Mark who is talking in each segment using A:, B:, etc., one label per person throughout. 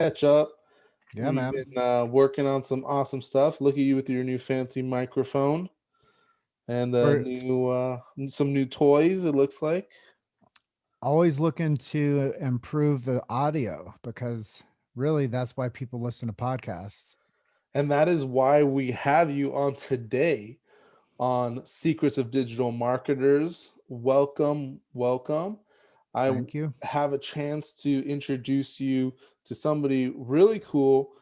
A: catch up.
B: Yeah,
A: We've
B: man.
A: been working on some awesome stuff. Look at you with your new fancy microphone and
B: We're
A: some new toys. It looks like,
B: always looking to improve the audio because really that's why people listen to podcasts.
A: and that is why we have you on today on Secrets of Digital Marketers. Welcome, welcome. I
B: Thank you.
A: have a chance to introduce you to somebody really cool.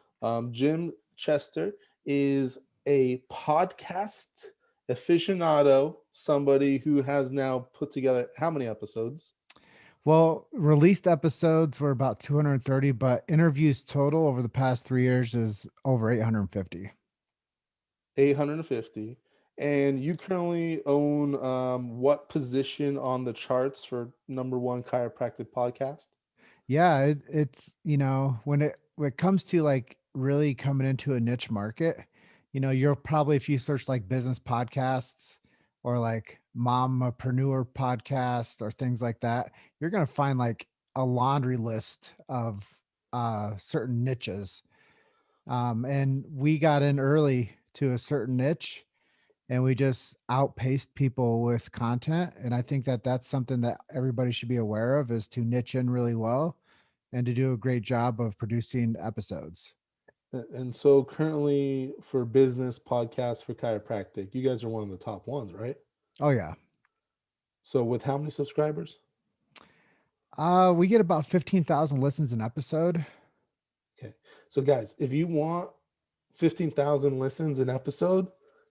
A: Jim Chester is a podcast aficionado, somebody who has now put together how many episodes?
B: Well, released episodes were about 230, but interviews total over the past 3 years is over 850.
A: 850. And you currently own what position on the charts for number one chiropractic podcast?
B: Yeah, it's when it comes to like really coming into a niche market, you're probably if you search like business podcasts or like mompreneur podcasts or things like that, you're gonna find like a laundry list of certain niches. And we got in early to a certain niche and we just outpaced people with content. And I think that that's something that everybody should be aware of is to niche in really well and to do a great job of producing episodes.
A: And so currently for business podcasts for chiropractic, you guys are one of the top ones, right?
B: Oh yeah.
A: So with how many subscribers?
B: We get about 15,000 listens an episode.
A: Okay. So guys, if you want 15,000 listens an episode,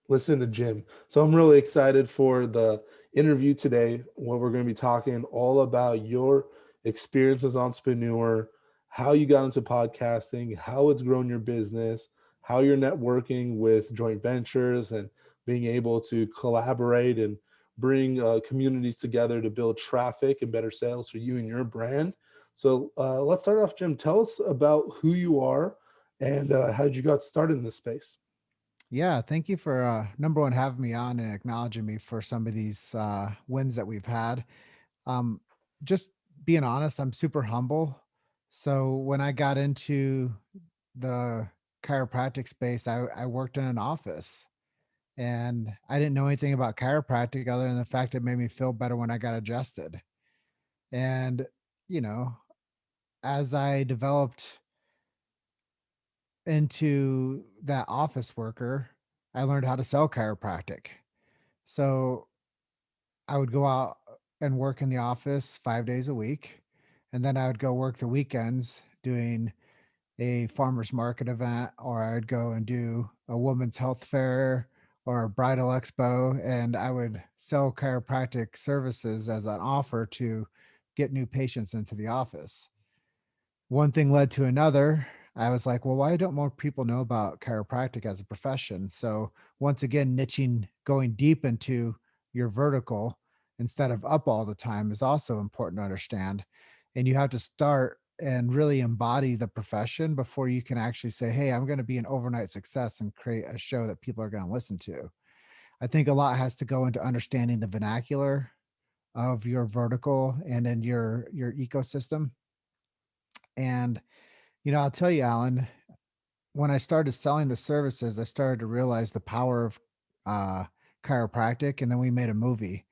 A: listen to Jim. So I'm really excited for the interview today where we're going to be talking all about your experience as an entrepreneur, how you got into podcasting, how it's grown your business, how you're networking with joint ventures and being able to collaborate and bring communities together to build traffic and better sales for you and your brand. So let's start off, Jim. Tell us about who you are and how did you got started in this space?
B: Yeah, thank you for number one having me on and acknowledging me for some of these wins that we've had. Um, just being honest, I'm super humble. So when I got into the chiropractic space, I worked in an office and I didn't know anything about chiropractic other than the fact it made me feel better when I got adjusted. And, you know, as I developed into that office worker, I learned how to sell chiropractic. So I would go out and work in the office 5 days a week. And then I would go work the weekends doing a farmer's market event, or I would go and do a women's health fair or a bridal expo. And I would sell chiropractic services as an offer to get new patients into the office. One thing led to another. I was like, well, why don't more people know about chiropractic as a profession? So, once again, niching, going deep into your vertical instead of up all the time is also important to understand. And you have to start and really embody the profession before you can actually say, hey, I'm going to be an overnight success and create a show that people are going to listen to. I think a lot has to go into understanding the vernacular of your vertical and in your ecosystem. And I'll tell you, Alan, when I started selling the services, I started to realize the power of uh, chiropractic. And then we made a movie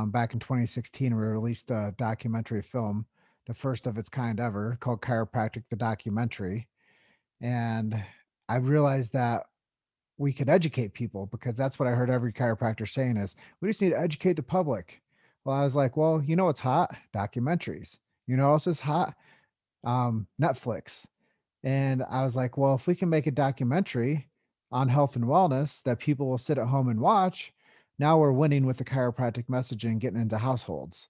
B: back in 2016. We released a documentary film, the first of its kind ever, called Chiropractic the Documentary. And I realized that we could educate people because that's what I heard every chiropractor saying is we just need to educate the public. Well, I was like, well, you know what's hot? Documentaries. You know what else is hot? Netflix. And I was like, well, if we can make a documentary on health and wellness that people will sit at home and watch, now we're winning with the chiropractic messaging getting into households.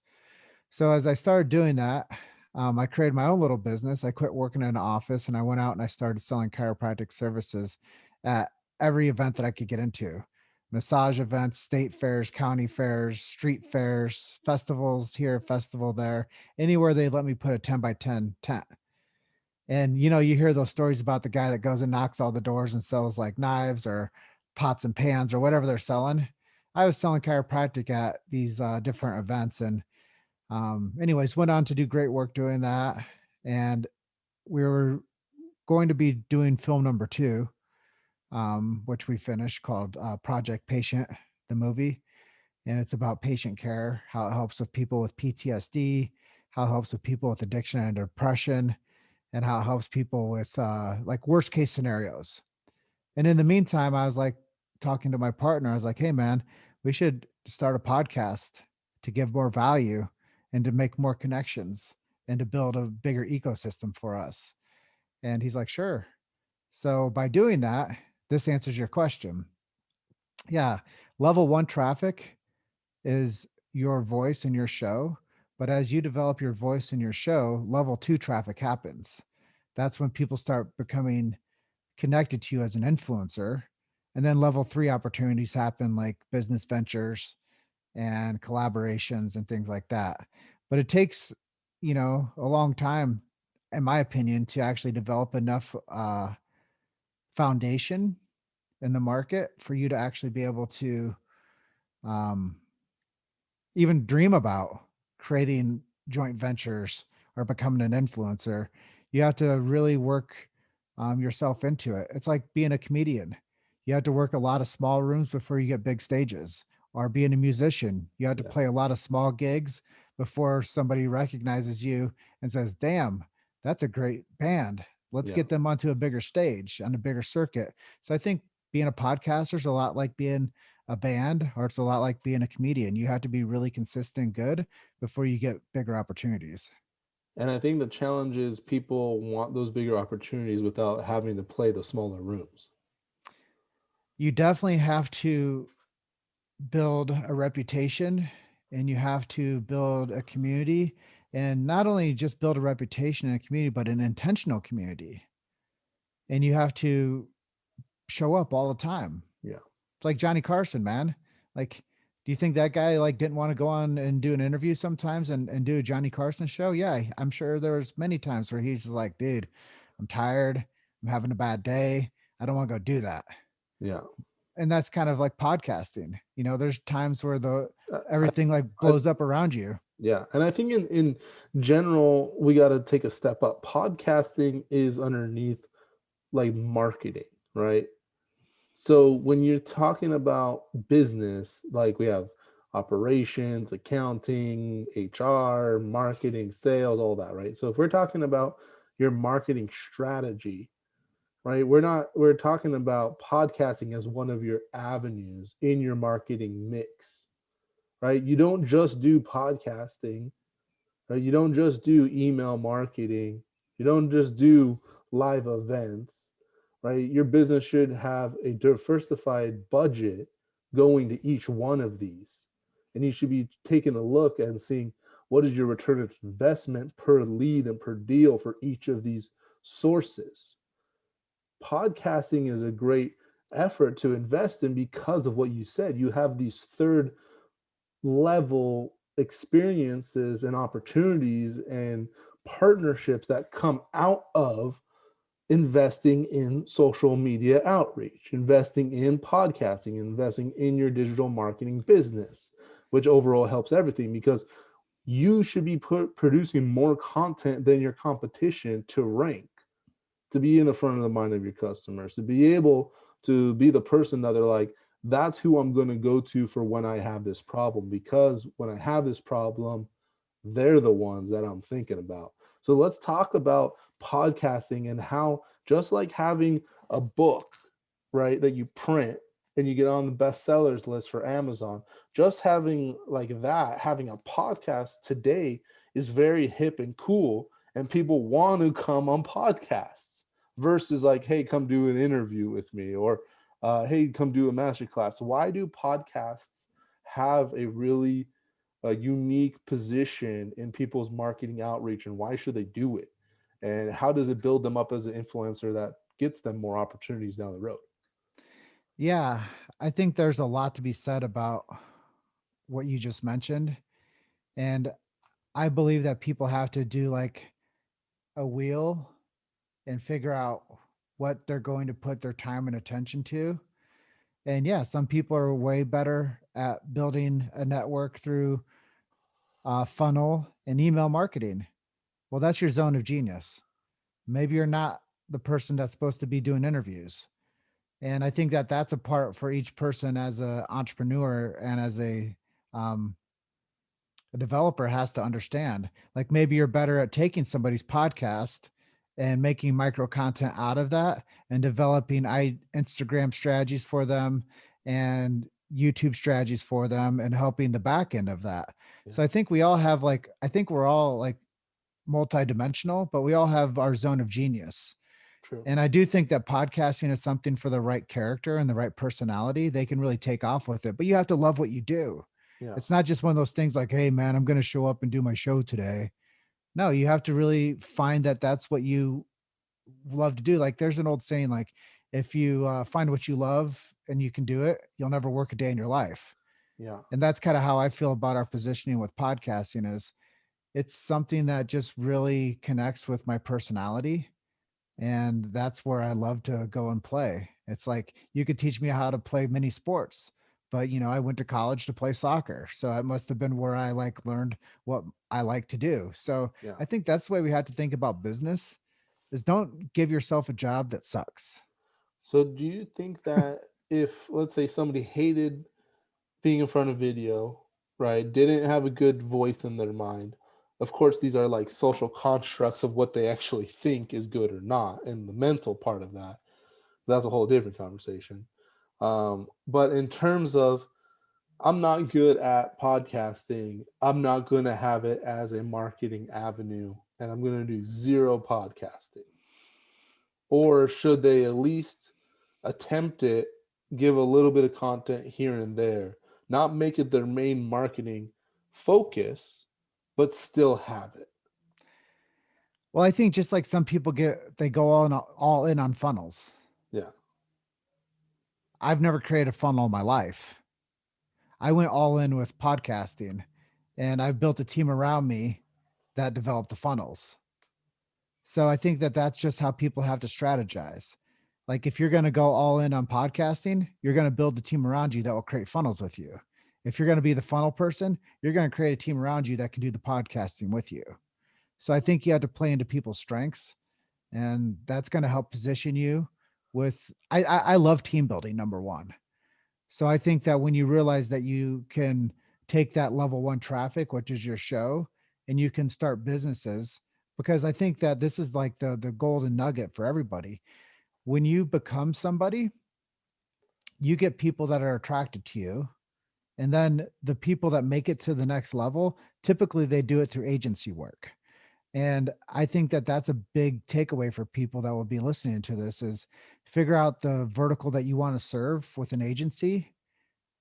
B: So as I started doing that, I created my own little business. I quit working in an office and I went out and I started selling chiropractic services at every event that I could get into: massage events, state fairs, county fairs, street fairs, festivals here, festival there, anywhere they let me put a 10 by 10 tent. And you hear those stories about the guy that goes and knocks all the doors and sells like knives or pots and pans or whatever they're selling. I was selling chiropractic at these different events, and anyways, went on to do great work doing that. And we were going to be doing film number 2, which we finished, called Project Patient, the movie. And it's about patient care, how it helps with people with PTSD, how it helps with people with addiction and depression, and how it helps people with like worst case scenarios. And in the meantime, I was like talking to my partner. I was like, hey, man, we should start a podcast to give more value and to make more connections and to build a bigger ecosystem for us. And he's like, sure. So by doing that, this answers your question. Yeah. Level 1 traffic is your voice and your show. But as you develop your voice and your show, level 2 traffic happens. That's when people start becoming connected to you as an influencer. And then level 3 opportunities happen, like business ventures and collaborations and things like that. But it takes, a long time, in my opinion, to actually develop enough foundation in the market for you to actually be able to um, even dream about creating joint ventures or becoming an influencer. You have to really work yourself into it. It's like being a comedian. You have to work a lot of small rooms before you get big stages. Or being a musician, you have to play a
A: Yes.
B: lot of small gigs before somebody recognizes you and says, damn, that's a great band. Let's
A: Yeah.
B: get them onto a bigger stage, on a bigger circuit. So I think being a podcaster is a lot like being a band, or it's a lot like being a comedian. You have to be really consistent and good before you get bigger opportunities.
A: And I think the challenge is people want those bigger opportunities without having to play the smaller rooms.
B: You definitely have to build a reputation, and you have to build a community, and not only just build a reputation in a community, but an intentional community. And you have to show up all the time.
A: Yeah.
B: It's like Johnny Carson, man. Like, do you think that guy like didn't want to go on and do an interview sometimes and do a Johnny Carson show? Yeah, I'm sure there was many times where he's just like, dude, I'm tired. I'm having a bad day. I don't want to go do that.
A: Yeah.
B: And that's kind of like podcasting. There's times where the
A: I
B: everything like
A: I
B: blows up around you.
A: Yeah, and I think in general we got to take a step up. Podcasting is underneath like marketing, right? So when you're talking about business, like we have operations, accounting, HR, marketing, sales, all that, right? So if we're talking about your marketing strategy, right? We're talking about podcasting as one of your avenues in your marketing mix, right? You don't just do podcasting, right? You don't just do email marketing. You don't just do live events, right? Your business should have a diversified budget going to each one of these. And you should be taking a look and seeing what is your return of investment per lead and per deal for each of these sources. Podcasting is a great effort to invest in because of what you said. You have these third level experiences and opportunities and partnerships that come out of investing in social media outreach, investing in podcasting, investing in your digital marketing business, which overall helps everything because you should be producing more content than your competition to rank, to be in the front of the mind of your customers, to be able to be the person that they're like, that's who I'm going to go to for when I have this problem. Because when I have this problem, they're the ones that I'm thinking about. So let's talk about podcasting and how, just like having a book, right, that you print and you get on the bestsellers list for Amazon, just having like that, having a podcast today is very hip and cool. And people want to come on podcasts versus like, hey, come do an interview with me, or hey, come do a master class. Why do podcasts have a really unique position in people's marketing outreach, and why should they do it? And how does it build them up as an influencer that gets them more opportunities down the road?
B: Yeah, I think there's a lot to be said about what you just mentioned. And I believe that people have to do like a wheel and figure out what they're going to put their time and attention to. And yeah, some people are way better at building a network through funnel and email marketing. Well, that's your zone of genius. Maybe you're not the person that's supposed to be doing interviews. And I think that that's a part for each person as an entrepreneur and as um, a developer has to understand. Like maybe you're better at taking somebody's podcast and making micro content out of that and developing Instagram strategies for them and YouTube strategies for them and helping the back end of that.
A: Yeah,
B: So I think we all have I think we're all like multidimensional, but we all have our zone of genius.
A: true.
B: And I do think that podcasting is something for the right character and the right personality. They can really take off with it, but you have to love what you do.
A: Yeah.
B: It's not just one of those things like, hey, man, I'm going to show up and do my show today. No, you have to really find that that's what you love to do. Like there's an old saying, like, if you find what you love and you can do it, you'll never work a day in your life.
A: Yeah.
B: And that's kind of how I feel about our positioning with podcasting is it's something that just really connects with my personality, and that's where I love to go and play. It's like you could teach me how to play many sports, but I went to college to play soccer, so it must have been where I like learned what I like to do. So
A: Yeah.
B: I think that's the way we have to think about business: is don't give yourself a job that sucks.
A: So do you think that if, let's say, somebody hated being in front of video, right, didn't have a good voice in their mind, of course, these are like social constructs of what they actually think is good or not, and the mental part of that, that's a whole different conversation. But in terms of, I'm not good at podcasting, I'm not going to have it as a marketing avenue, and I'm going to do zero podcasting. Or should they at least attempt it, give a little bit of content here and there, not make it their main marketing focus, but still have it?
B: Well, I think just like some people they go all in on funnels.
A: Yeah.
B: I've never created a funnel in my life. I went all in with podcasting, and I've built a team around me that developed the funnels. So I think that that's just how people have to strategize. Like if you're going to go all in on podcasting, you're going to build a team around you that will create funnels with you. If you're going to be the funnel person, you're going to create a team around you that can do the podcasting with you. So I think you have to play into people's strengths, and that's going to help position you with I love team building, number one. So I think that when you realize that you can take that level one traffic, which is your show, and you can start businesses, because I think that this is like the golden nugget for everybody. When you become somebody, you get people that are attracted to you. And then the people that make it to the next level, typically they do it through agency work. And I think that that's a big takeaway for people that will be listening to this is figure out the vertical that you want to serve with an agency,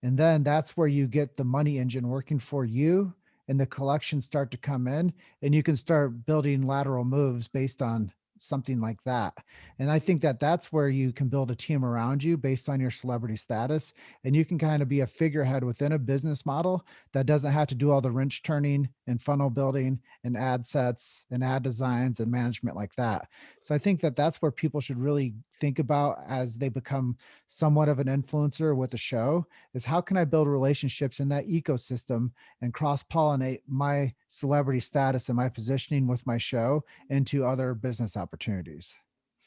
B: and then that's where you get the money engine working for you and the collections start to come in, and you can start building lateral moves based on something like that. And I think that that's where you can build a team around you based on your celebrity status. And you can kind of be a figurehead within a business model that doesn't have to do all the wrench turning and funnel building and ad sets and ad designs and management like that. So I think that that's where people should really think about as they become somewhat of an influencer with a show is how can I build relationships in that ecosystem and cross pollinate my celebrity status and my positioning with my show into other business opportunities.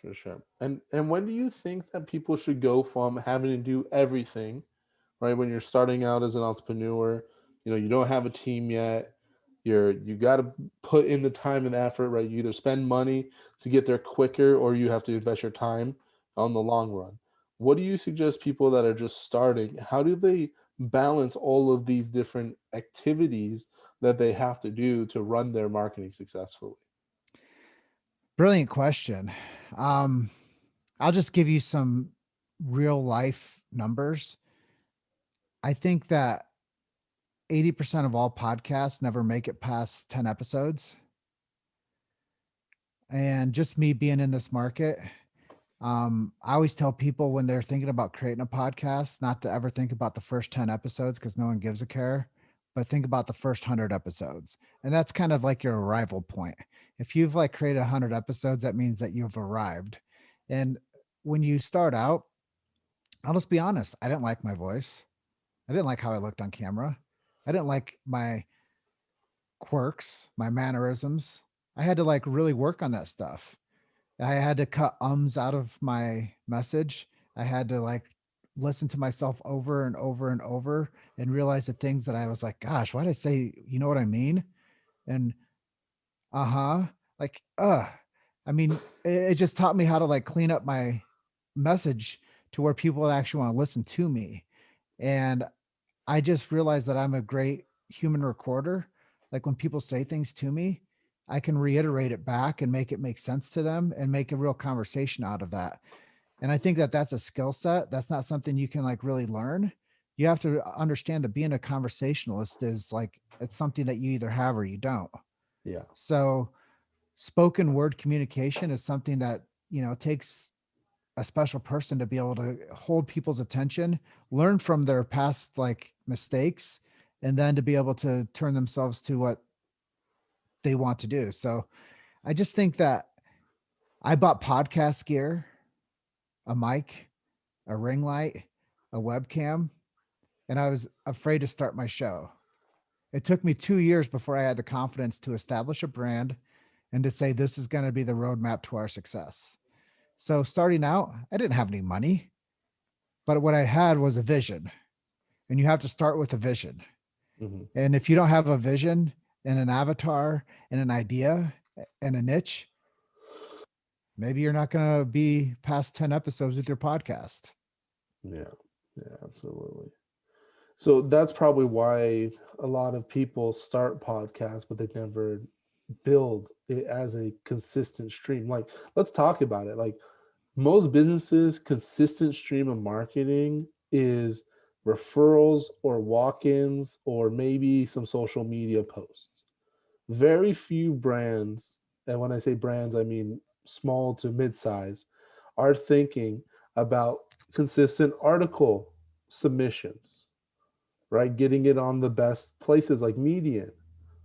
A: For sure. And when do you think that people should go from having to do everything, right? When you're starting out as an entrepreneur, you don't have a team yet. You got to put in the time and effort, right? You either spend money to get there quicker or you have to invest your time on the long run. What do you suggest people that are just starting? How do they balance all of these different activities that they have to do to run their marketing successfully?
B: Brilliant question. Um, I'll just give you some real life numbers. I think that 80% of all podcasts never make it past 10 episodes. And just me being in this market, I always tell people when they're thinking about creating a podcast, not to ever think about the first 10 episodes because no one gives a care, but think about the first 100 episodes. And that's kind of like your arrival point. If you've like created 100 episodes, that means that you've arrived. And when you start out, I'll just be honest, I didn't like my voice. I didn't like how I looked on camera. I didn't like my quirks, my mannerisms. I had to like really work on that stuff. I had to cut ums out of my message. I had to like listen to myself over and over and over and realize the things that I was like, gosh, why did I say, you know what I mean? And uh-huh, like, I mean, it just taught me how to like clean up my message to where people would actually want to listen to me. And I just realized that I'm a great human recorder. Like when people say things to me, I can reiterate it back and make it make sense to them and make a real conversation out of that. And I think that that's a skill set. That's not something you can like really learn. You have to understand that being a conversationalist is like, it's something that you either have or you don't.
A: Yeah.
B: So spoken word communication is something that, takes a special person to be able to hold people's attention, learn from their past like mistakes, and then to be able to turn themselves to what they want to do. So I just think that I bought podcast gear, a mic, a ring light, a webcam, and I was afraid to start my show. It took me 2 years before I had the confidence to establish a brand and to say, this is going to be the roadmap to our success. So starting out, I didn't have any money, but what I had was a vision, and you have to start with a vision.
A: Hmm.
B: And if you don't have a vision and an avatar and an idea and a niche, maybe you're not going to be past 10 episodes with your podcast.
A: Yeah. Yeah, absolutely. So that's probably why a lot of people start podcasts, but they never build it as a consistent stream. Like, let's talk about it. Like, most businesses' consistent stream of marketing is referrals or walk ins or maybe some social media posts. Very few brands, and when I say brands, I mean small to mid size, are thinking about consistent article submissions, right? Getting it on the best places like Medium,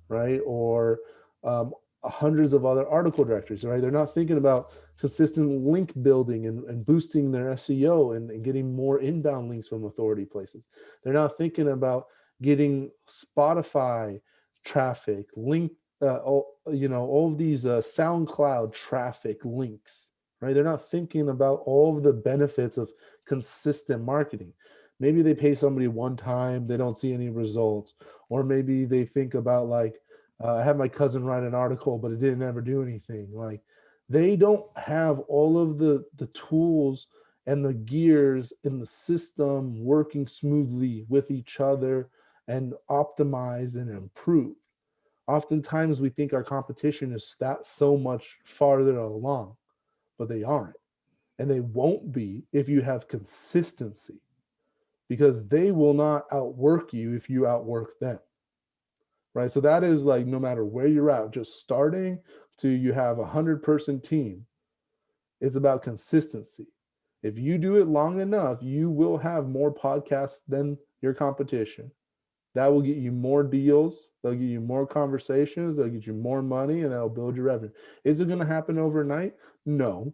A: right? Or um, hundreds of other article directories, right? They're not thinking about consistent link building and boosting their SEO and getting more inbound links from authority places. They're not thinking about getting Spotify traffic, all of these SoundCloud traffic links, right? They're not thinking about all of the benefits of consistent marketing. Maybe they pay somebody one time, they don't see any results, or maybe they think about like, I had my cousin write an article, but it didn't ever do anything. Like, they don't have all of the tools and the gears in the system working smoothly with each other and optimize and improve. Oftentimes we think our competition is that so much farther along, but they aren't. And they won't be if you have consistency, because they will not outwork you if you outwork them, right? So that is like, no matter where you're at, just starting to you have 100-person team, it's about consistency. If you do it long enough, you will have more podcasts than your competition. That will get you more deals. They'll get you more conversations. They'll get you more money, and that'll build your revenue. Is it going to happen overnight? No,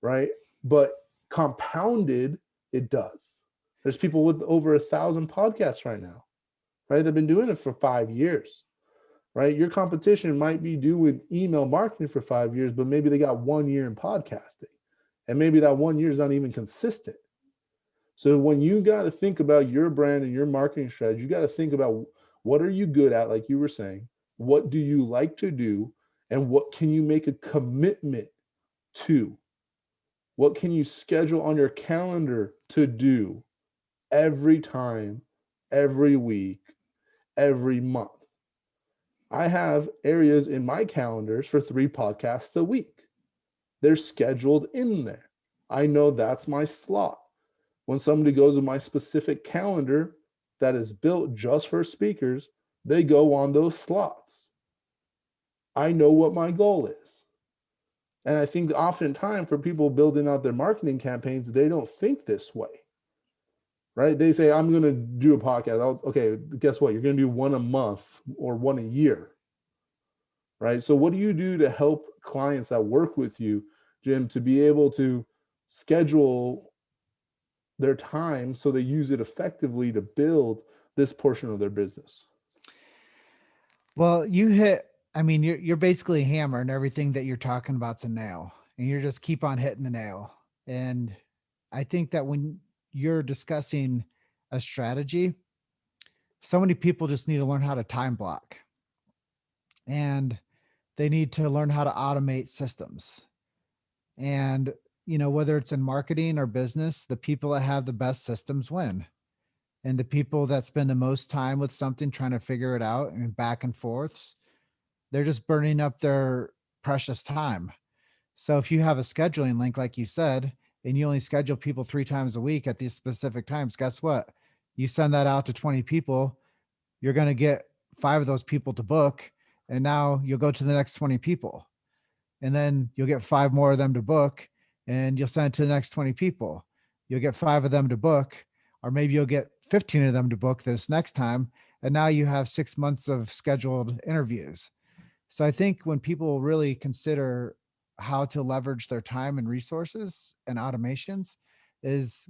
A: right? But compounded, it does. There's people with over 1,000 podcasts right now, right? They've been doing it for 5 years, right? Your competition might be doing email marketing for 5 years, but maybe they got 1 year in podcasting. And maybe that 1 year is not even consistent. So when you got to think about your brand and your marketing strategy, you got to think about, what are you good at, like you were saying? What do you like to do? And what can you make a commitment to? What can you schedule on your calendar to do every time, every week, every month? I have areas in my calendars for 3 podcasts a week. They're scheduled in there. I know that's my slot. When somebody goes to my specific calendar that is built just for speakers, they go on those slots. I know what my goal is. And I think oftentimes for people building out their marketing campaigns, they don't think this way, right? They say, I'm going to do a podcast. Okay, guess what? You're going to do one a month or one a year, right? So what do you do to help clients that work with you, Jim, to be able to schedule their time so they use it effectively to build this portion of their business?
B: Well, you hit, I mean, you're basically hammering everything that you're talking about's a nail. and you just keep on hitting the nail. And I think that when you're discussing a strategy, so many people just need to learn how to time block, and they need to learn how to automate systems. And, whether it's in marketing or business, the people that have the best systems win. And the people that spend the most time with something trying to figure it out and back and forths, they're just burning up their precious time. So if you have a scheduling link, like you said, and you only schedule people 3 times a week at these specific times, guess what? You send that out to 20 people, you're going to get 5 of those people to book. And now you'll go to the next 20 people. And then you'll get 5 more of them to book, and you'll send it to the next 20 people. You'll get 5 of them to book, or maybe you'll get 15 of them to book this next time. And now you have 6 months of scheduled interviews. So I think when people really consider how to leverage their time and resources and automations is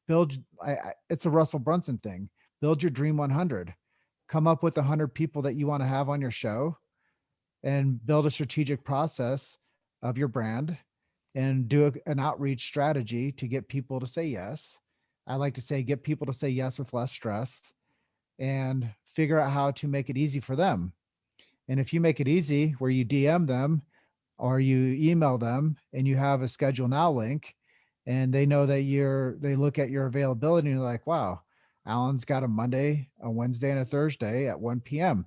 B: build, it's a Russell Brunson thing. Build your dream 100. Come up with 100 people that you want to have on your show, and build a strategic process of your brand, and do an outreach strategy to get people to say yes. I like to say, get people to say yes with less stress, and figure out how to make it easy for them. And if you make it easy where you DM them or you email them and you have a schedule now link, and they know that they look at your availability and you're like, wow, Alan's got a Monday, a Wednesday, and a Thursday at 1 p.m.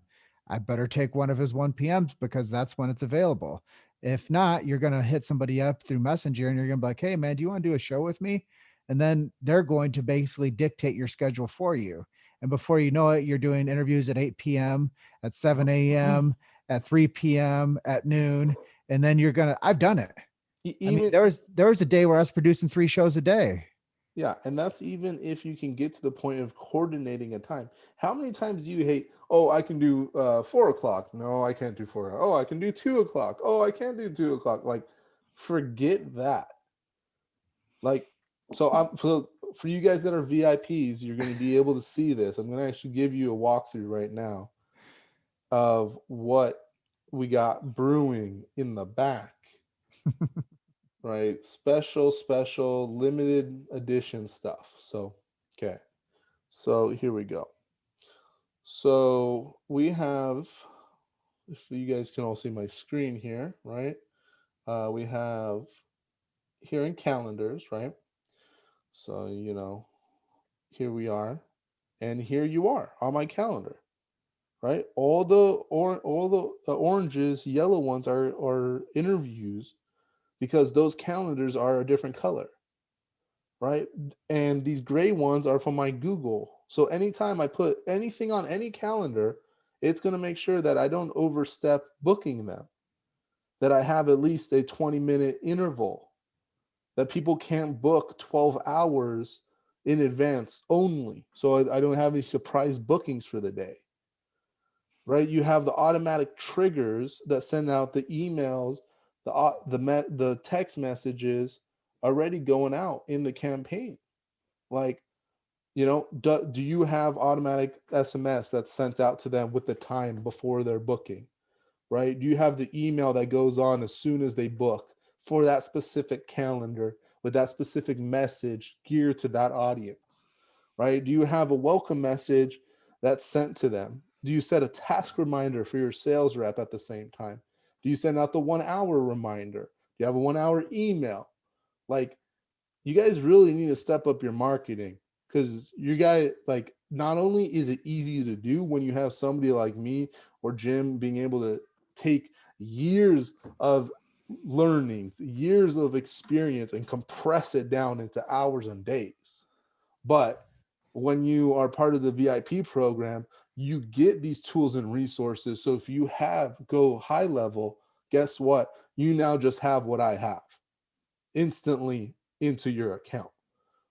B: I better take one of his 1 p.m.s because that's when it's available. If not, you're going to hit somebody up through Messenger and you're going to be like, hey, man, do you want to do a show with me? And then they're going to basically dictate your schedule for you. And before you know it, you're doing interviews at 8 p.m., at 7 a.m., at 3 p.m., at noon. And then I've done it. I mean,
A: Even
B: there was a day where I was producing 3 shows a day.
A: yeah, and that's even if you can get to the point of coordinating a time. How many times do you hate? Oh, I can do 4 o'clock. No, I can't do 4. Oh, I can do 2 o'clock. Oh, I can't do 2 o'clock. Like, forget that. Like, so for you guys that are VIPs, you're going to be able to see this. I'm going to actually give you a walkthrough right now of what we got brewing in the back. Right? Special, limited edition stuff. So, okay. So here we go. So we have, if you guys can all see my screen here, right? We have here in calendars, right? So, here we are. And here you are on my calendar, right? All the oranges, yellow ones are interviews because those calendars are a different color, right? And these gray ones are from my Google. So anytime I put anything on any calendar, it's going to make sure that I don't overstep booking them, that I have at least a 20-minute interval, that people can't book 12 hours in advance only. So I don't have any surprise bookings for the day, right? You have the automatic triggers that send out the emails, the text messages already going out in the campaign. Like, do you have automatic SMS that's sent out to them with the time before their booking, right? Do you have the email that goes on as soon as they book for that specific calendar with that specific message geared to that audience, right? Do you have a welcome message that's sent to them? Do you set a task reminder for your sales rep at the same time? Do you send out the 1 hour reminder? Do you have a 1 hour email? Like, you guys really need to step up your marketing, because you guys, like, not only is it easy to do when you have somebody like me or Jim being able to take years of learnings, years of experience, and compress it down into hours and days, but when you are part of the VIP program, you get these tools and resources. So if you go high level, guess what? You now just have what I have instantly into your account.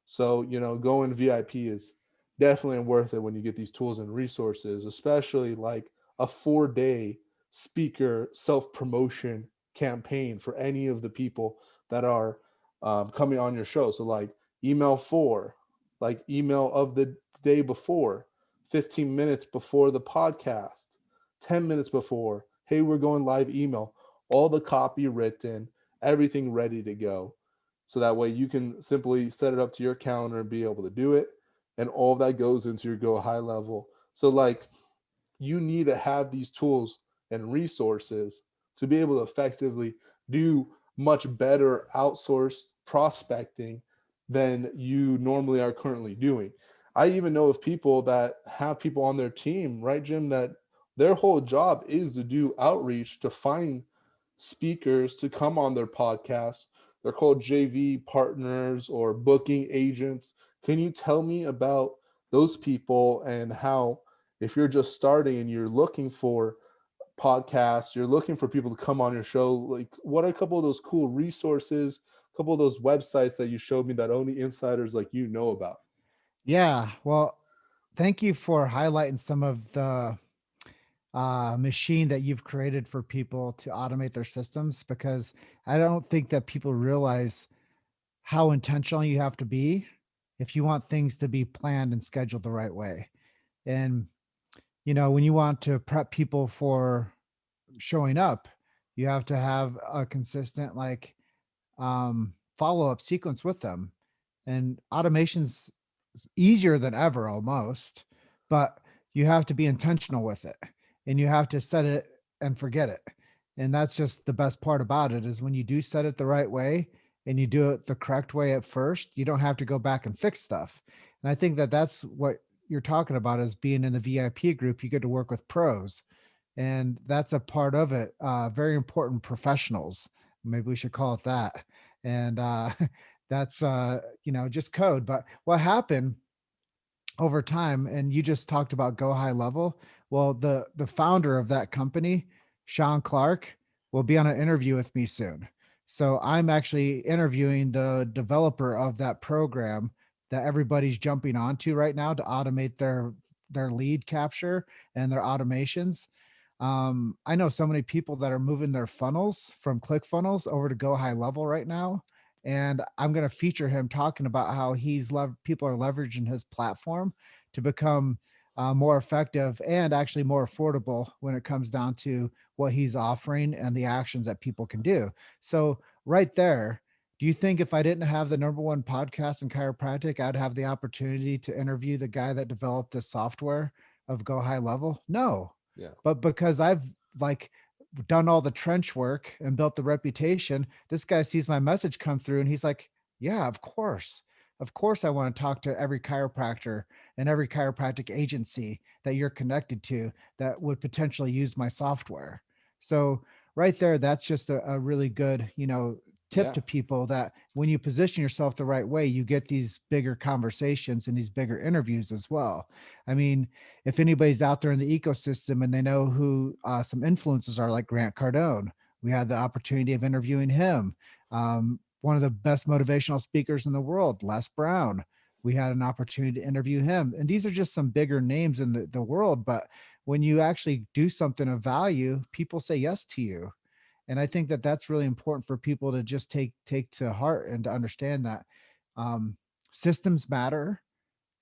A: So, going VIP is definitely worth it when you get these tools and resources, especially like a 4-day speaker self-promotion campaign for any of the people that are coming on your show. So like email 4, like email of the day before, 15 minutes before the podcast, 10 minutes before, hey, we're going live email, all the copy written everything ready to go. So that way you can simply set it up to your calendar and be able to do it. And all of that goes into your Go High Level. So, like, you need to have these tools and resources to be able to effectively do much better outsourced prospecting than you normally are currently doing. I even know of people that have people on their team, right, Jim, that their whole job is to do outreach to find speakers to come on their podcast. They're called JV partners or booking agents. Can you tell me about those people and how, if you're just starting and you're looking for podcasts, you're looking for people to come on your show, like, what are a couple of those cool resources, a couple of those websites that you showed me that only insiders like you know about?
B: Yeah. Well, thank you for highlighting some of the machine that you've created for people to automate their systems, because I don't think that people realize how intentional you have to be if you want things to be planned and scheduled the right way. And, when you want to prep people for showing up, you have to have a consistent, like, follow-up sequence with them. And automation's easier than ever almost, but you have to be intentional with it, and you have to set it and forget it. And that's just the best part about it, is when you do set it the right way and you do it the correct way at first, you don't have to go back and fix stuff. And I think that that's what you're talking about, is being in the VIP group. You get to work with pros, and that's a part of it. Very important professionals, maybe we should call it that. And that's just code. But what happened over time, and you just talked about Go High Level. Well, the founder of that company, Sean Clark, will be on an interview with me soon. So I'm actually interviewing the developer of that program that everybody's jumping onto right now to automate their lead capture and their automations. I know so many people that are moving their funnels from ClickFunnels over to Go High Level right now. And I'm going to feature him talking about how people are leveraging his platform to become more effective and actually more affordable when it comes down to what he's offering and the actions that people can do. So, right there, do you think if I didn't have the number one podcast in chiropractic, I'd have the opportunity to interview the guy that developed the software of Go High Level? No,
A: Yeah.
B: but because I've, like, done all the trench work and built the reputation, this guy sees my message come through and he's like, yeah, of course. Of course, I want to talk to every chiropractor and every chiropractic agency that you're connected to that would potentially use my software. So, right there, that's just a really good, tip
A: Yeah.
B: to people, that when you position yourself the right way, you get these bigger conversations and these bigger interviews as well. I mean, if anybody's out there in the ecosystem and they know who some influencers are, like Grant Cardone, we had the opportunity of interviewing him. One of the best motivational speakers in the world, Les Brown, we had an opportunity to interview him. And these are just some bigger names in the world. But when you actually do something of value, people say yes to you. And I think that that's really important for people to just take to heart and to understand that um, systems matter,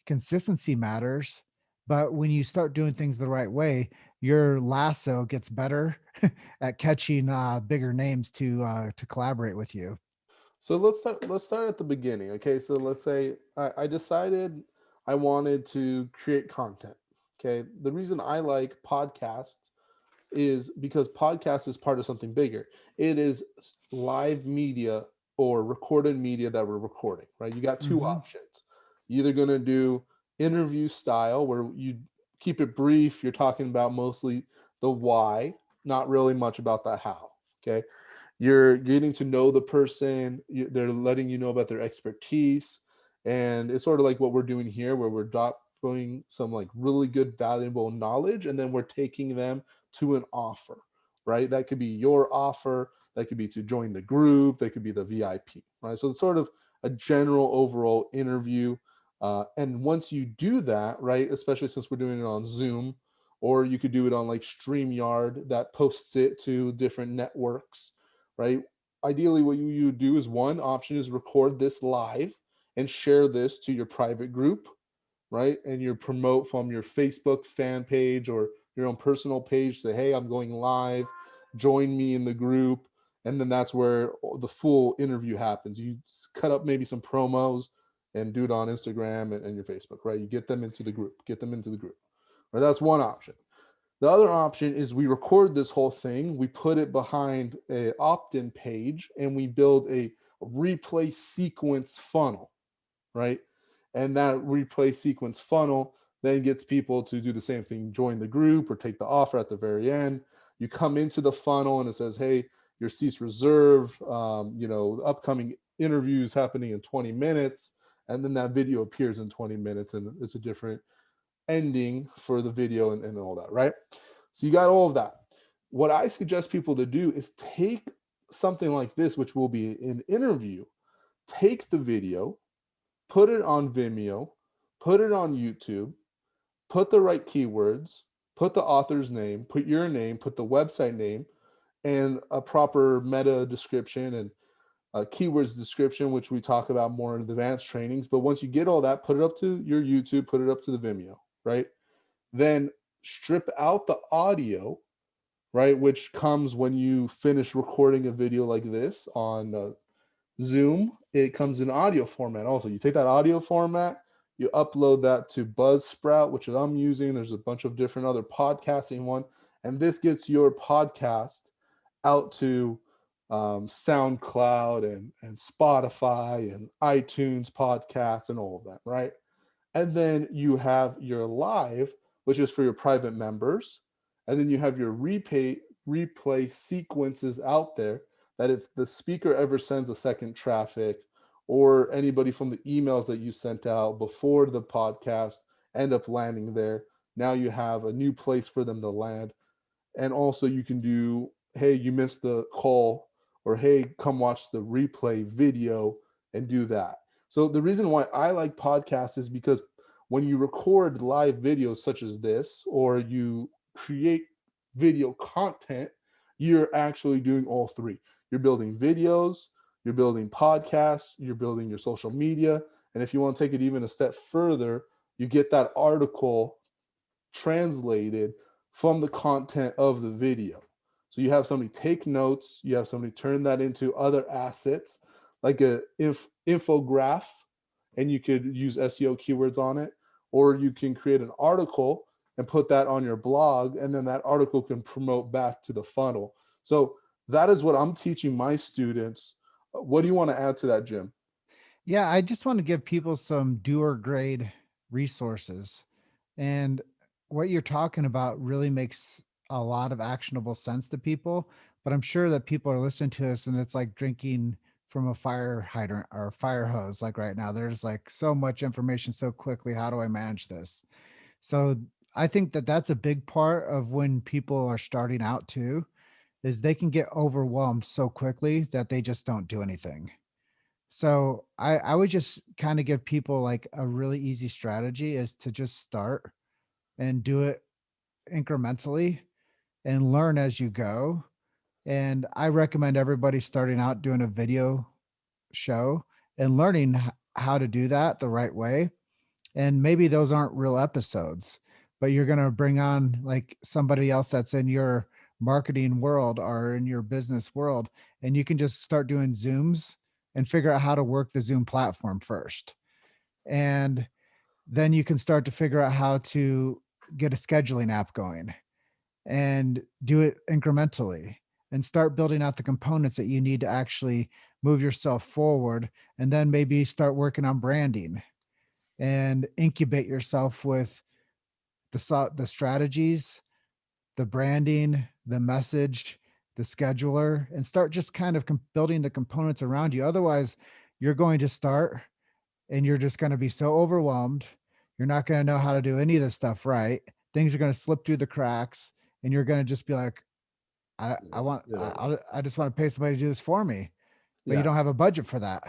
B: consistency matters, but when you start doing things the right way, your lasso gets better at catching bigger names to collaborate with you.
A: So let's start at the beginning. Okay, so let's say I decided I wanted to create content. Okay, the reason I like podcasts is because podcast is part of something bigger. It is live media or recorded media that we're recording, right? You got two
B: Hmm.
A: options. You're either going to do interview style where you keep it brief, you're talking about mostly the why, not really much about the how. Okay, you're getting to know the person, they're letting you know about their expertise, and it's sort of like what we're doing here, where we're dropping some like really good valuable knowledge and then we're taking them to an offer, right? That could be your offer, that could be to join the group, that could be the VIP, right? So it's sort of a general overall interview. And once you do that, right, especially since we're doing it on Zoom, or you could do it on like StreamYard that posts it to different networks, right? Ideally, what you do is, one option is record this live and share this to your private group, right? And you promote from your Facebook fan page or your own personal page, say, hey, I'm going live, join me in the group. And then that's where the full interview happens. You cut up maybe some promos and do it on Instagram and your Facebook, right? You get them into the group, Right? That's one option. The other option is we record this whole thing, we put it behind a opt-in page, and we build a replay sequence funnel, right? And that replay sequence funnel then gets people to do the same thing, join the group or take the offer at the very end. You come into the funnel and it says, hey, your seats reserved, upcoming interviews happening in 20 minutes. And then that video appears in 20 minutes and it's a different ending for the video and all that, right? So you got all of that. What I suggest people to do is take something like this, which will be an interview, take the video, put it on Vimeo, put it on YouTube, put the right keywords, put the author's name, put your name, put the website name, and a proper meta description and keywords description, which we talk about more in advanced trainings. But once you get all that, put it up to your YouTube, put it up to the Vimeo, right? Then strip out the audio, right, which comes when you finish recording a video like this on Zoom. It comes in audio format also. You take that audio format, you upload that to Buzzsprout, which I'm using. There's a bunch of different other podcasting one, and this gets your podcast out to SoundCloud and Spotify and iTunes podcasts and all of that, right? And then you have your live, which is for your private members. And then you have your replay sequences out there that if the speaker ever sends a second traffic or anybody from the emails that you sent out before the podcast end up landing there, now you have a new place for them to land. And also you can do, hey, you missed the call, or hey, come watch the replay video and do that. So the reason why I like podcasts is because when you record live videos such as this, or you create video content, you're actually doing all three. You're building videos, you're building podcasts, you're building your social media. And if you want to take it even a step further, you get that article translated from the content of the video. So you have somebody take notes, you have somebody turn that into other assets like a infograph, and you could use SEO keywords on it, or you can create an article and put that on your blog, and then that article can promote back to the funnel. So that is what I'm teaching my students. What do you want to add to that, Jim?
B: Yeah, I just want to give people some doer grade resources. And what you're talking about really makes a lot of actionable sense to people. But I'm sure that people are listening to this and it's like drinking from a fire hydrant or a fire hose. Like right now, there's like so much information so quickly. How do I manage this? So I think that that's a big part of when people are starting out too, is they can get overwhelmed so quickly that they just don't do anything. So I would just kind of give people like a really easy strategy is to just start and do it incrementally and learn as you go. And I recommend everybody starting out doing a video show and learning how to do that the right way. And maybe those aren't real episodes, but you're going to bring on like somebody else that's in your marketing world or in your business world, and you can just start doing Zooms and figure out how to work the Zoom platform first. And then you can start to figure out how to get a scheduling app going and do it incrementally and start building out the components that you need to actually move yourself forward. And then maybe start working on branding and incubate yourself with the strategies, the branding, the message, the scheduler, and start just kind of building the components around you. Otherwise, you're going to start and you're just going to be so overwhelmed. You're not going to know how to do any of this stuff right. Things are going to slip through the cracks, and you're going to just be like, I just want to pay somebody to do this for me, but you
A: Yeah.
B: don't have a budget for that.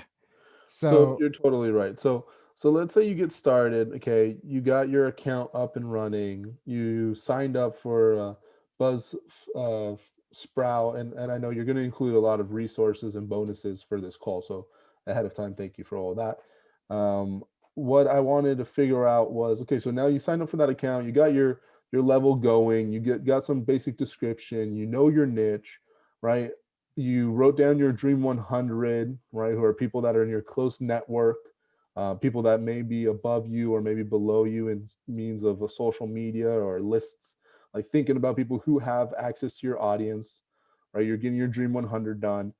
A: So
B: So
A: you're totally right. So let's say you get started. Okay, you got your account up and running. You signed up for Buzz Sprout, and I know you're going to include a lot of resources and bonuses for this call. So ahead of time, thank you for all of that. What I wanted to figure out was, okay, so now you signed up for that account. You got your level going. You got some basic description. You know your niche, right? you wrote down your dream 100, right? Who are people that are in your close network, people that may be above you or maybe below you in means of a social media or lists. Like thinking about people who have access to your audience, right? You're getting your dream 100 done.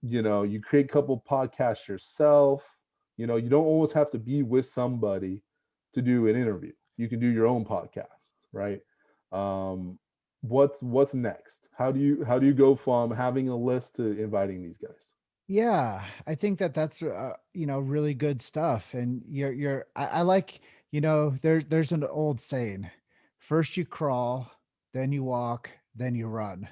A: You create a couple podcasts yourself. You don't always have to be with somebody to do an interview. You can do your own podcast, right? Um, what's next? How do you go from having a list to inviting these guys?
B: Yeah, I think that that's really good stuff. And I like, there's an old saying, first you crawl, then you walk, then you run.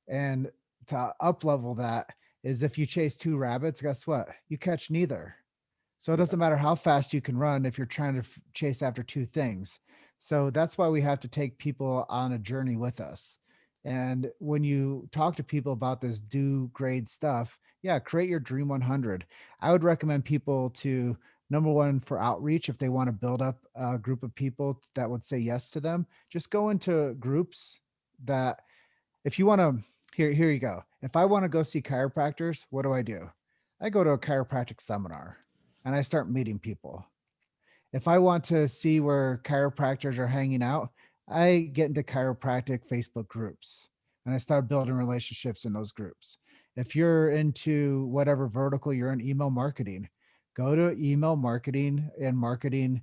B: And to up level that is, if you chase two rabbits, guess what? You catch neither. So it
A: Yeah.
B: doesn't matter how fast you can run if you're trying to chase after two things. So that's why we have to take people on a journey with us. And when you talk to people about this do grade stuff, yeah, create your dream 100. I would recommend people to, number one, for outreach, if they want to build up a group of people that would say yes to them, just go into groups that, if you want to, here you go. If I want to go see chiropractors, what do? I go to a chiropractic seminar and I start meeting people. If I want to see where chiropractors are hanging out, I get into chiropractic Facebook groups and I start building relationships in those groups. If you're into whatever vertical you're in, email marketing, go to email marketing and marketing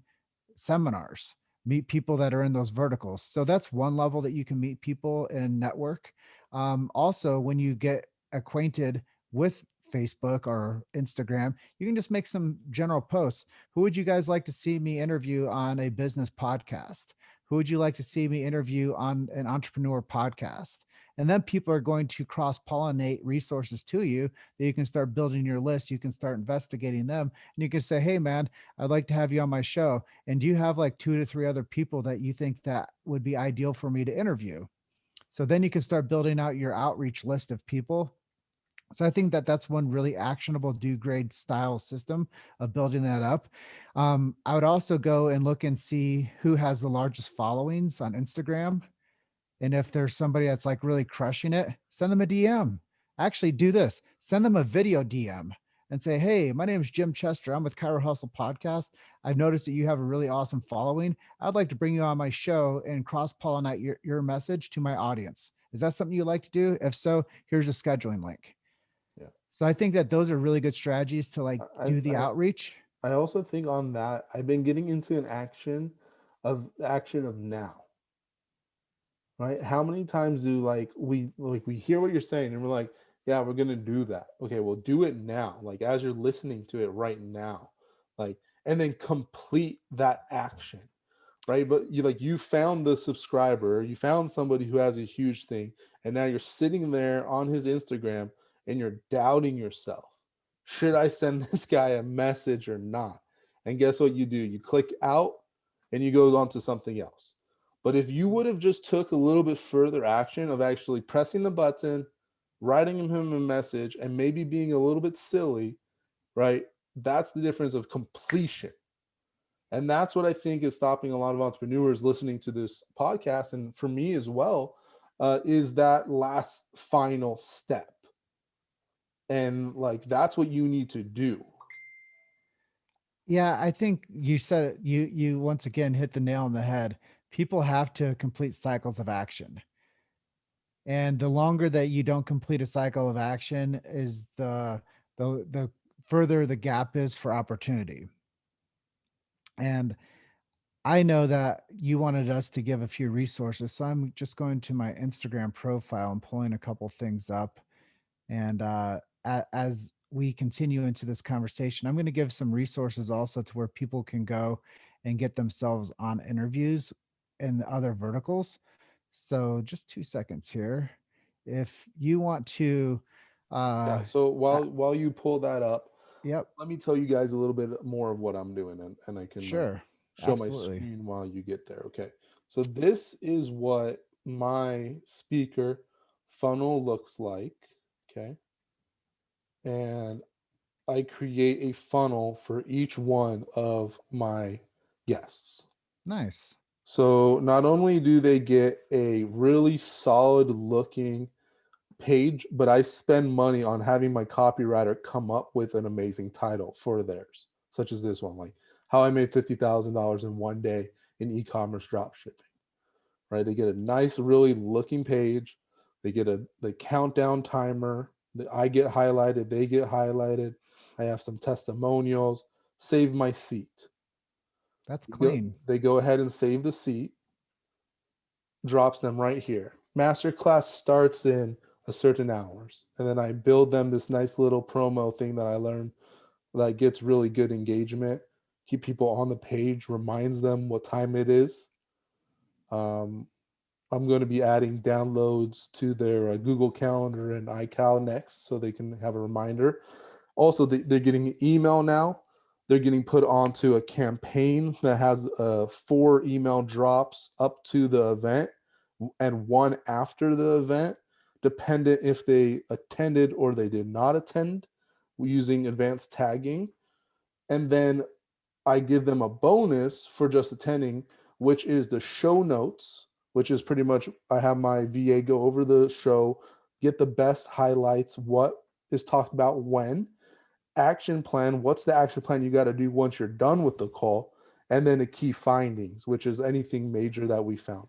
B: seminars, meet people that are in those verticals. So that's one level that you can meet people and network. Also, when you get acquainted with Facebook or Instagram, you can just make some general posts. Who would you guys like to see me interview on a business podcast? Who would you like to see me interview on an entrepreneur podcast? And then people are going to cross pollinate resources to you that you can start building your list. You can start investigating them and you can say, hey, man, I'd like to have you on my show. And do you have like 2 to 3 other people that you think that would be ideal for me to interview? So then you can start building out your outreach list of people. So I think that that's one really actionable do grade style system of building that up. I would also go and look and see who has the largest followings on Instagram. And if there's somebody that's like really crushing it, send them a DM. Actually, do this, send them a video DM and say, hey, my name is Jim Chester. I'm with ChioHustle Podcast. I've noticed that you have a really awesome following. I'd like to bring you on my show and cross pollinate your message to my audience. Is that something you like to do? If so, here's a scheduling link.
A: Yeah.
B: So I think that those are really good strategies to like
A: I
B: do the
A: I
B: outreach.
A: I also think on that I've been getting into an action of now, right? How many times do we hear what you're saying and we're like, yeah, we're gonna do that. Okay, well, do it now. Like as you're listening to it right now, like, and then complete that action, right? But you found the subscriber, you found somebody who has a huge thing, and now you're sitting there on his Instagram and you're doubting yourself. Should I send this guy a message or not? And guess what you do? You click out and you go on to something else. But if you would have just took a little bit further action of actually pressing the button, writing him a message, and maybe being a little bit silly, right? That's the difference of completion. And that's what I think is stopping a lot of entrepreneurs listening to this podcast. And for me as well, is that last final step. And like, that's what you need to do.
B: Yeah, I think you said it, you once again hit the nail on the head. People have to complete cycles of action. And the longer that you don't complete a cycle of action is the further the gap is for opportunity. And I know that you wanted us to give a few resources, so I'm just going to my Instagram profile and pulling a couple things up. And as we continue into this conversation, I'm going to give some resources also to where people can go and get themselves on interviews in other verticals. So just 2 seconds here. If you want to, uh,
A: Yeah. So
B: uh
A: while you pull that up,
B: yep,
A: let me tell you guys a little bit more of what I'm doing, and I can
B: sure,
A: show my
B: absolutely,
A: screen while you get there. Okay. So this is what my speaker funnel looks like. Okay. And I create a funnel for each one of my guests.
B: nice,
A: So not only do they get a really solid looking page, but I spend money on having my copywriter come up with an amazing title for theirs, such as this one, like how I made $50,000 in one day in e-commerce dropshipping. Right? They get a nice, really looking page. They get the countdown timer. I get highlighted. They get highlighted. I have some testimonials. Save my seat.
B: That's clean.
A: They go ahead and save the seat, drops them right here. Masterclass starts in a certain hours. And then I build them this nice little promo thing that I learned that gets really good engagement. Keep people on the page, reminds them what time it is. Um, I'm going to be adding downloads to their Google Calendar and iCal next so they can have a reminder. Also, they're getting email now. They're getting put onto a campaign that has 4 email drops up to the event and 1 after the event, dependent if they attended or they did not attend, using advanced tagging. And then I give them a bonus for just attending, which is the show notes, which is pretty much I have my VA go over the show, get the best highlights, what is talked about when, action plan, what's the action plan you got to do once you're done with the call, and then the key findings, which is anything major that we found.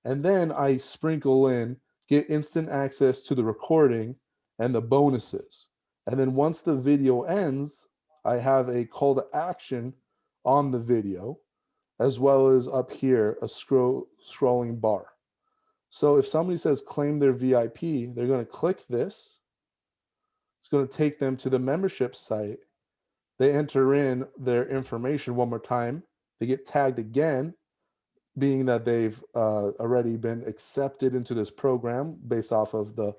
A: And then I sprinkle in, get instant access to the recording and the bonuses. And then once the video ends, I have a call to action on the video, as well as up here, a scrolling bar. So if somebody says claim their VIP, they're going to click this. It's going to take them to the membership site. They enter in their information one more time. They get tagged again, being that they've already been accepted into this program based off of the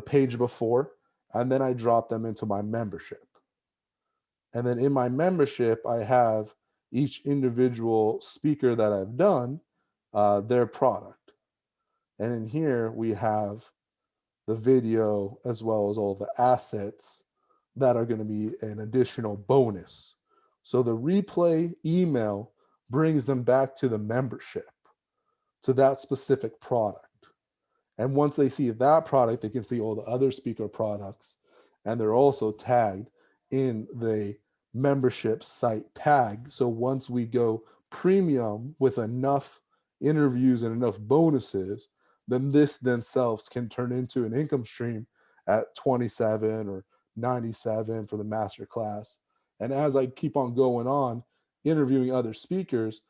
A: page before. And then I drop them into my membership. And then in my membership, I have each individual speaker that I've done, their product. And in here, we have the video as well as all the assets that are going to be an additional bonus. So the replay email brings them back to the membership, to that specific product. And once they see that product, they can see all the other speaker products. And they're also tagged in the membership site tag. So once we go premium with enough interviews and enough bonuses, then this themselves can turn into an income stream at 27 or 97 for the master class. And as I keep on going on, interviewing other speakers,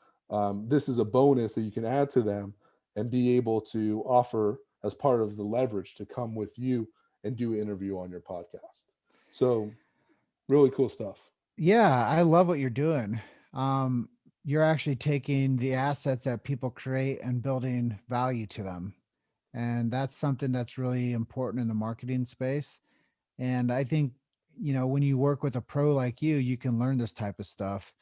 A: this is a bonus that you can add to them and be able to offer as part of the leverage to come with you and do an interview on your podcast. So really cool stuff.
B: Yeah, I love what you're doing. You're actually taking the assets that people create and building value to them. And that's something that's really important in the marketing space. And I think, when you work with a pro like you can learn this type of stuff.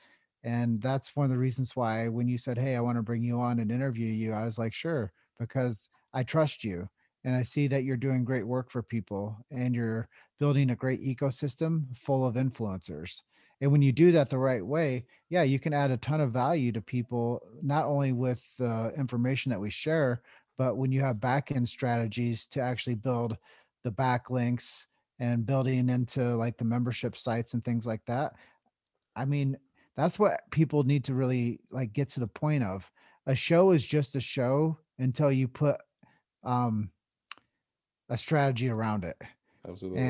B: And that's one of the reasons why when you said, "Hey, I want to bring you on and interview you," I was like, "Sure," because I trust you and I see that you're doing great work for people and you're building a great ecosystem full of influencers. And when you do that the right way, yeah, you can add a ton of value to people, not only with the information that we share, but when you have back end strategies to actually build the backlinks and building into like the membership sites and things like that. I mean, that's what people need to really like get to the point of. A show is just a show until you put um a strategy around it.
A: Absolutely.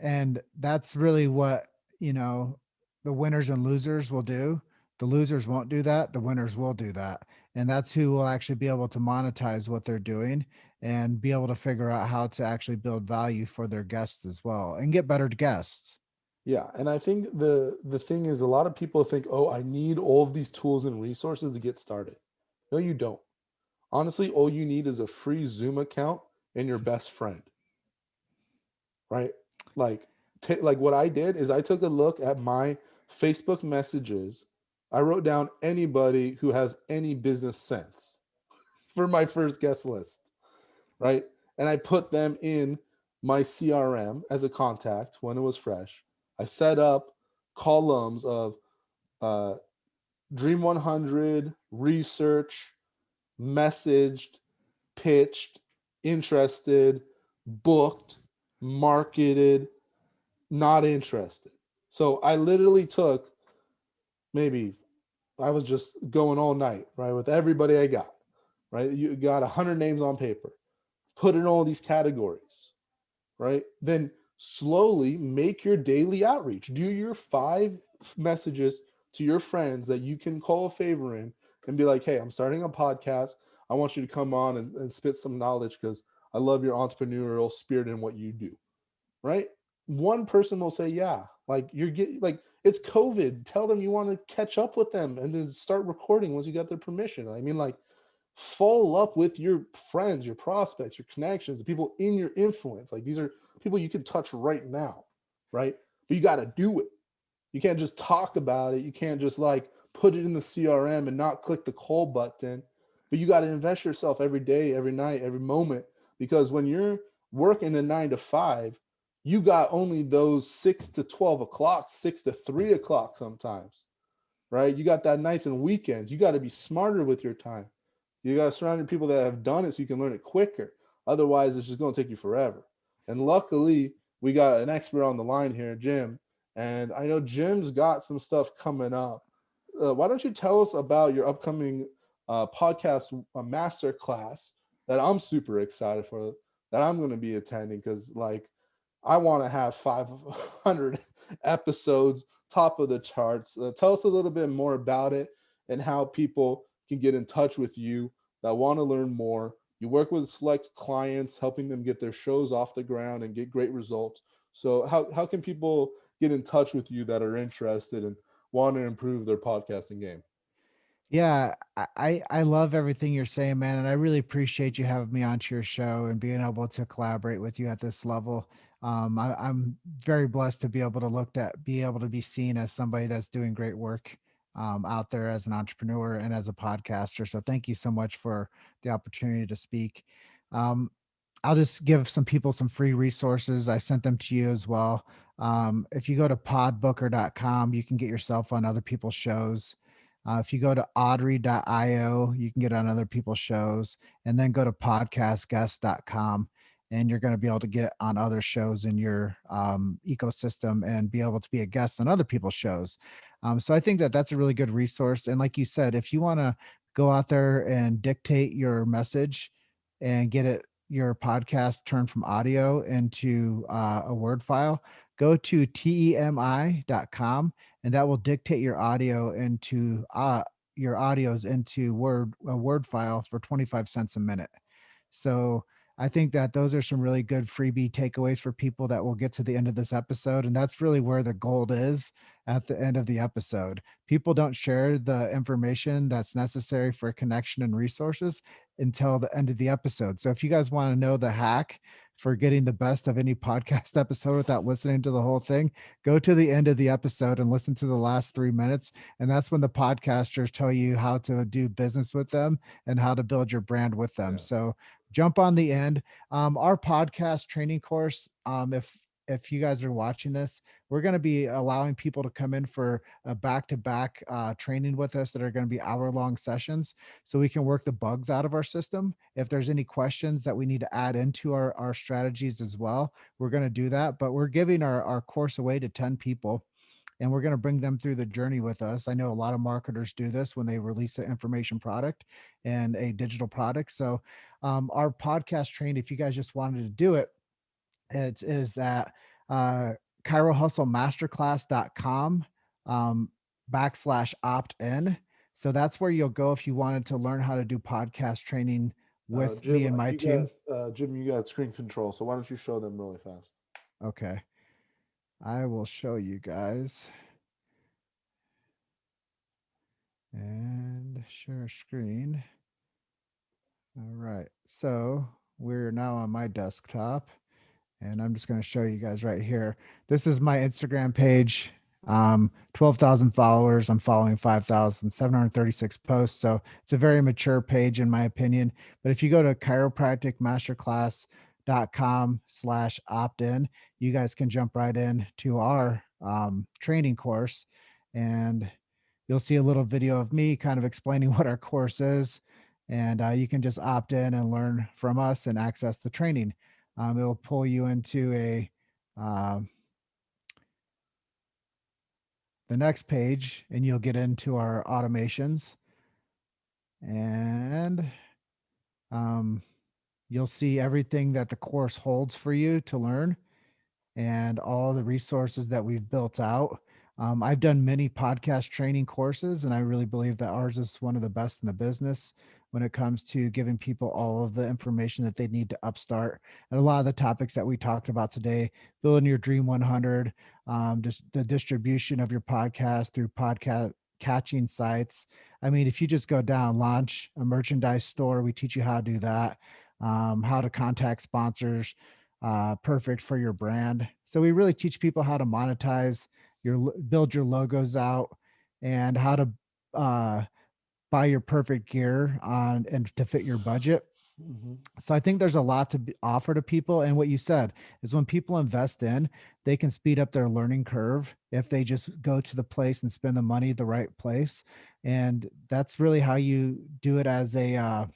B: And that's really what, you know, the winners and losers will do. The losers won't do that, the winners will do that. And that's who will actually be able to monetize what they're doing and be able to figure out how to actually build value for their guests as well and get better guests.
A: Yeah, and I think the thing is a lot of people think, "Oh, I need all of these tools and resources to get started." No, you don't. Honestly, all you need is a free Zoom account and your best friend, right? Like like what I did is I took a look at my Facebook messages. I wrote down anybody who has any business sense for my first guest list, right? And I put them in my CRM as a contact when it was fresh. I set up columns of uh, Dream 100, research, messaged, pitched, interested, booked, marketed, not interested. So I literally took maybe I was just going all night, right, with everybody I got, right? You got 100 names on paper, put in all these categories, right? Then slowly make your daily outreach. Do your 5 messages to your friends that you can call a favor in and be like, hey, I'm starting a podcast. I want you to come on and spit some knowledge because I love your entrepreneurial spirit and what you do, right? One person will say, yeah, like you're getting like it's COVID. Tell them you want to catch up with them and then start recording once you got their permission. I mean, like follow up with your friends, your prospects, your connections, the people in your influence. Like these are people you can touch right now, right? But you got to do it. You can't just talk about it. You can't just like put it in the CRM and not click the call button. But you got to invest yourself every day, every night, every moment. Because when you're working a 9 to 5, you got only those 6 to 12 o'clock, 6 to 3 o'clock sometimes, right? You got that nights and weekends. You got to be smarter with your time. You got to surround yourself with people that have done it so you can learn it quicker. Otherwise, it's just going to take you forever. And luckily, we got an expert on the line here, Jim. And I know Jim's got some stuff coming up. Why don't you tell us about your upcoming podcast master class that I'm super excited for, that I'm going to be attending? Because, like, I want to have 500 episodes, top of the charts. Tell us a little bit more about it and how people can get in touch with you that want to learn more. You work with select clients, helping them get their shows off the ground and get great results. So, how can people get in touch with you that are interested and want to improve their podcasting game?
B: Yeah, I love everything you're saying, man, and I really appreciate you having me onto your show and being able to collaborate with you at this level. I'm very blessed to be able to be able to be seen as somebody that's doing great work out there as an entrepreneur and as a podcaster. So thank you so much for the opportunity to speak. Um, I'll just give some people some free resources. I sent them to you as well. If you go to podbooker.com, you can get yourself on other people's shows. If you go to audrey.io, you can get on other people's shows, and then go to podcastguest.com, and you're going to be able to get on other shows in your ecosystem and be able to be a guest on other people's shows. So I think that that's a really good resource. And like you said, if you want to go out there and dictate your message and get it your podcast turned from audio into a word file, go to temi.com, and that will dictate your audios into a word file for 25 cents a minute. So I think that those are some really good freebie takeaways for people that will get to the end of this episode. And that's really where the gold is at the end of the episode. People don't share the information that's necessary for connection and resources until the end of the episode. So if you guys want to know the hack for getting the best of any podcast episode without listening to the whole thing, go to the end of the episode and listen to the last 3 minutes. And that's when the podcasters tell you how to do business with them and how to build your brand with them.
A: Yeah.
B: So jump on the end. Our podcast training course, if you guys are watching this, we're going to be allowing people to come in for a back-to-back training with us that are going to be hour-long sessions, so we can work the bugs out of our system. If there's any questions that we need to add into our strategies as well, we're going to do that. But we're giving our course away to 10 people, and we're going to bring them through the journey with us. I know a lot of marketers do this when they release an information product and a digital product. So our podcast train, if you guys just wanted to do it, it is at uh, ChioHustleMasterclass.com /opt-in. So that's where you'll go if you wanted to learn how to do podcast training with me
A: Jim,
B: and my
A: you
B: team.
A: got Jim, you got screen control. So why don't you show them really fast?
B: Okay. I will show you guys and share screen. All right. So we're now on my desktop, and I'm just going to show you guys right here. This is my Instagram page. 12,000 followers. I'm following 5,736 posts. So it's a very mature page in my opinion. But if you go to chiropracticmasterclass.com /opt-in, you guys can jump right in to our training course, and you'll see a little video of me kind of explaining what our course is. And you can just opt in and learn from us and access the training. It'll pull you into um, the next page, and you'll get into our automations, and um, you'll see everything that the course holds for you to learn and all the resources that we've built out. I've done many podcast training courses, and I really believe that ours is one of the best in the business when it comes to giving people all of the information that they need to upstart. And a lot of the topics that we talked about today, building your Dream 100, just the distribution of your podcast through podcast catching sites. I mean, if you just go down, launch a merchandise store, we teach you how to do that, how to contact sponsors, perfect for your brand. So we really teach people how to monetize build your logos out, and how to uh, buy your perfect gear on and to fit your budget.
A: Mhm.
B: So I think there's a lot to offer to people. And what you said is when people invest in, they can speed up their learning curve if they just go to the place and spend the money the right place. And that's really how you do it as a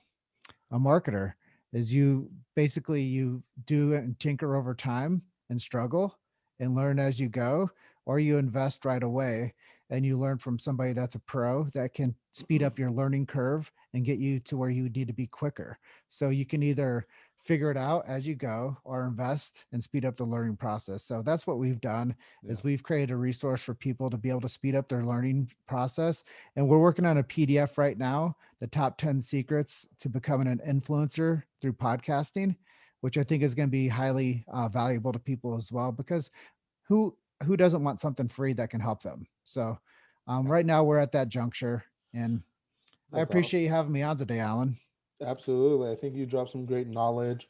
B: marketer, is you basically you do it and tinker over time and struggle and learn as you go, or you invest right away and you learn from somebody that's a pro that can speed up your learning curve and get you to where you need to be quicker. So you can either figure it out as you go or invest and speed up the learning process. So that's what we've done,
A: Yeah,
B: is we've created a resource for people to be able to speed up their learning process. And we're working on a PDF right now, the top 10 secrets to becoming an influencer through podcasting, which I think is going to be highly valuable to people as well, because who who doesn't want something free that can help them? So
A: yeah,
B: right now we're at that juncture, and I
A: that's
B: appreciate you
A: awesome.
B: having me on today, Alan.
A: Absolutely. I think you dropped some great knowledge.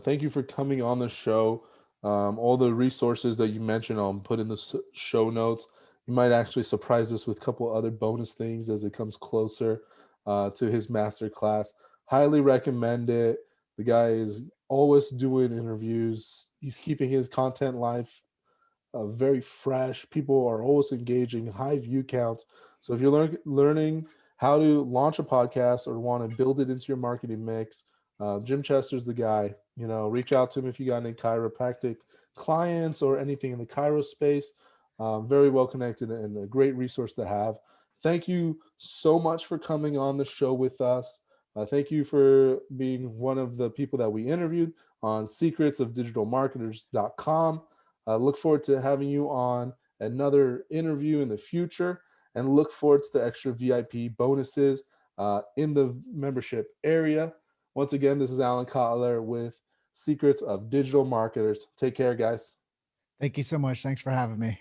A: Thank you for coming on the show. All the resources that you mentioned, I'll put in the show notes. You might actually surprise us with a couple other bonus things as it comes closer to his master class. Highly recommend it. The guy is always doing interviews. He's keeping his content live very fresh. People are always engaging, high view counts. So if you're learning how to launch a podcast or want to build it into your marketing mix, Jim Chester's the guy. You know, reach out to him if you got any chiropractic clients or anything in the chiro space. Very well connected and a great resource to have. Thank you so much for coming on the show with us. Thank you for being one of the people that we interviewed on secretsofdigitalmarketers.com. Look forward to having you on another interview in the future, and look forward to the extra VIP bonuses in the membership area. Once again, this is Allen Kotlyar with Secrets of Digital Marketers. Take care, guys.
B: Thank you so much. Thanks for having me.